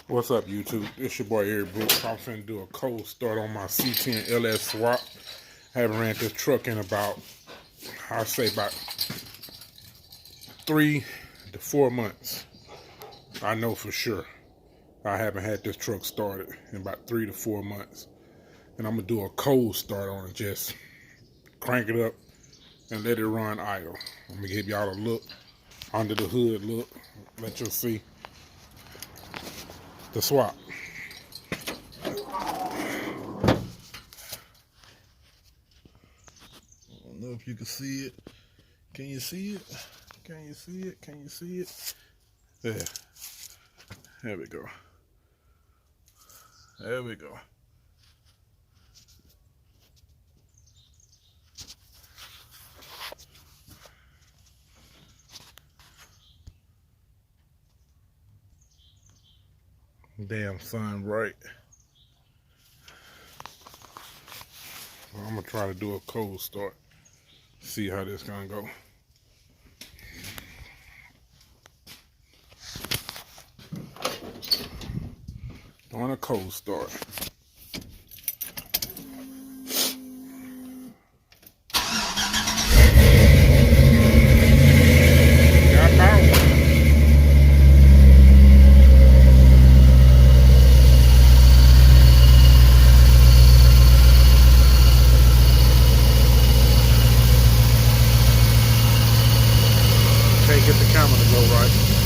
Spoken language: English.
What's up, YouTube? It's your boy Eric Brooks. I'm finna do a cold start on my C10 LS swap. Haven't ran this truck in about, I'd say about 3 to 4 months. I know for sure. I haven't had this truck started in about 3 to 4 months. And I'm gonna do a cold start on it. Just crank it up and let it run idle. I'm gonna give y'all a look under the hood look. Let you see the swap. I don't know if you can see it. Can you see it? Can you see it? Can you see it? Yeah. There we go. There we go. Damn sun right. Well, I'm gonna try to do a cold start. See how this gonna go. Doing a cold start. Got power. Can't get the camera to go right.